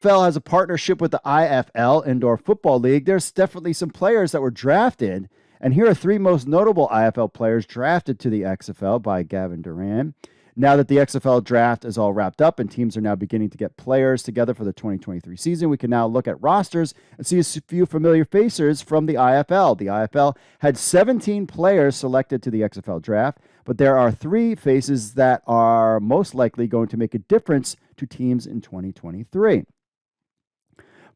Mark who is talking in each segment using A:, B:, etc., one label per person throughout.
A: XFL has a partnership with the IFL, Indoor Football League. There's definitely some players that were drafted. And here are three most notable IFL players drafted to the XFL by Gavin Duran. Now that the XFL draft is all wrapped up and teams are now beginning to get players together for the 2023 season, we can now look at rosters and see a few familiar faces from the IFL. The IFL had 17 players selected to the XFL draft, but there are three faces that are most likely going to make a difference to teams in 2023.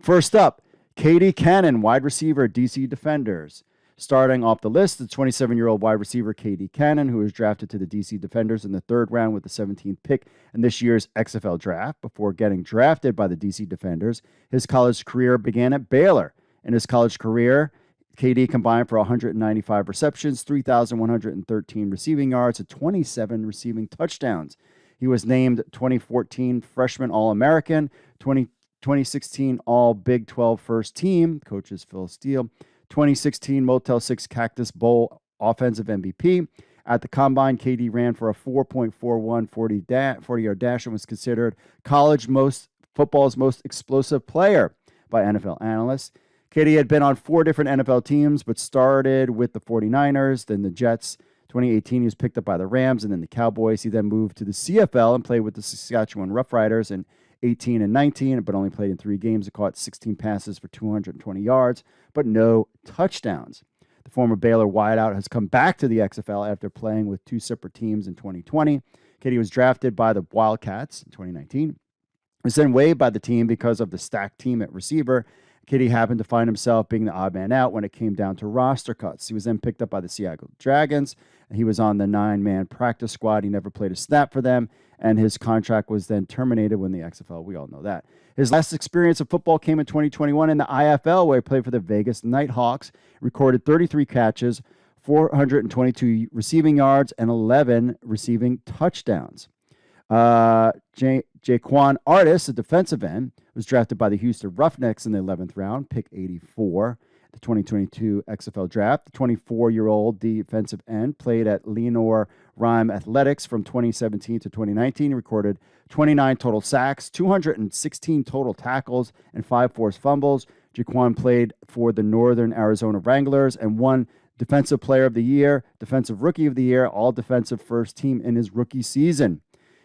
A: First up, Katie Cannon, wide receiver, DC Defenders. Starting off the list, the 27-year-old wide receiver Katie Cannon, who was drafted to the DC Defenders in the third round with the 17th pick in this year's XFL draft. Before getting drafted by the DC Defenders, his college career began at Baylor. In his college career, KD combined for 195 receptions, 3,113 receiving yards, and 27 receiving touchdowns. He was named 2014 Freshman All-American, 2016 All-Big 12 First Team, coaches Phil Steele, 2016 Motel 6 Cactus Bowl Offensive MVP. At the Combine, KD ran for a 4.41 40-yard dash and was considered college football's most explosive player by NFL analysts. KD had been on 4 different NFL teams, but started with the 49ers, then the Jets. 2018, he was picked up by the Rams and then the Cowboys. He then moved to the CFL and played with the Saskatchewan Roughriders in 18 and 19, but only played in 3 games. He caught 16 passes for 220 yards, but no touchdowns. The former Baylor wideout has come back to the XFL after playing with 2 separate teams in 2020. KD was drafted by the Wildcats in 2019. He was then waived by the team because of the stacked team at receiver. KD happened to find himself being the odd man out when it came down to roster cuts. He was then picked up by the Seattle Dragons. He was on the 9-man practice squad. He never played a snap for them, and his contract was then terminated when the XFL, we all know that. His last experience of football came in 2021 in the IFL, where he played for the Vegas Nighthawks, recorded 33 catches, 422 receiving yards, and 11 receiving touchdowns. Jaquan Artis, a defensive end, was drafted by the Houston Roughnecks in the 11th round, pick 84, the 2022 XFL draft. The 24-year-old defensive end played at Leonore Rhyme Athletics from 2017 to 2019. He recorded 29 total sacks, 216 total tackles, and 5 forced fumbles. Jaquan played for the Northern Arizona Wranglers and won Defensive Player of the Year, Defensive Rookie of the Year, All Defensive First Team in his rookie season.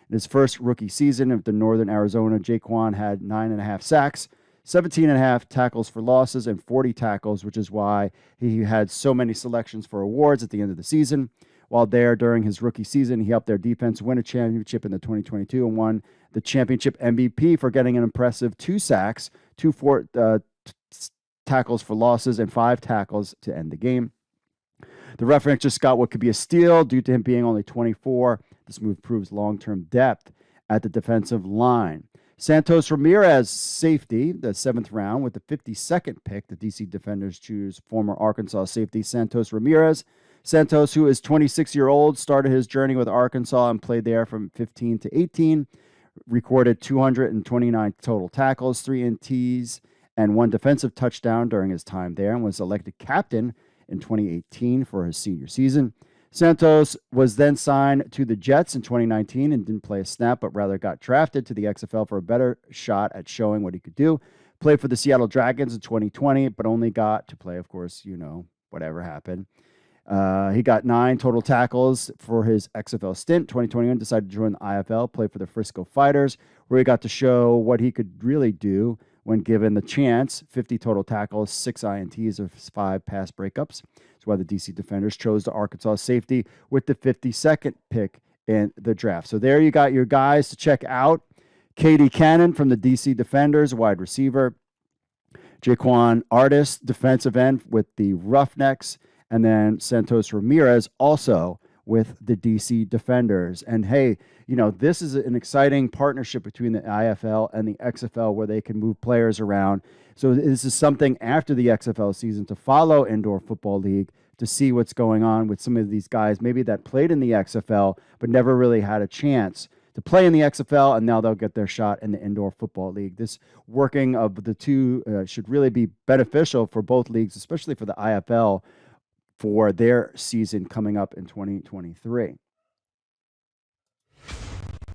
A: In his first rookie season of the Northern Arizona, Jaquan had 9.5 sacks, 17.5 tackles for losses, and 40 tackles, which is why he had so many selections for awards at the end of the season. While there during his rookie season, he helped their defense win a championship in the 2022 and won the championship MVP for getting an impressive 2 sacks, 2 tackles for losses, and 5 tackles to end the game. The Roughnecks just got what could be a steal due to him being only 24. This move proves long-term depth at the defensive line. Santos Ramirez, safety, the 7th round with the 52nd pick. The DC Defenders choose former Arkansas safety Santos Ramirez. Santos, who is 26-year-old, started his journey with Arkansas and played there from 15 to 18. Recorded 229 total tackles, 3 INTs, and 1 defensive touchdown during his time there, and was elected captain in 2018 for his senior season. Santos was then signed to the Jets in 2019 and didn't play a snap, but rather got drafted to the XFL for a better shot at showing what he could do. Played for the Seattle Dragons in 2020, but only got to play, of course, whatever happened. He got 9 total tackles for his XFL stint. 2021, decided to join the IFL, play for the Frisco Fighters, where he got to show what he could really do when given the chance. 50 total tackles, 6 INTs of 5 pass breakups. That's why the DC Defenders chose the Arkansas safety with the 52nd pick in the draft. So there you got your guys to check out. Katie Cannon from the DC Defenders, wide receiver. Jaquan Artis, defensive end with the Roughnecks. And then Santos Ramirez also with the DC Defenders. And hey, this is an exciting partnership between the IFL and the XFL where they can move players around. So this is something after the XFL season to follow Indoor Football League to see what's going on with some of these guys, maybe that played in the XFL but never really had a chance to play in the XFL, and now they'll get their shot in the Indoor Football League. This working of the two should really be beneficial for both leagues, especially for the IFL, for their season coming up in 2023.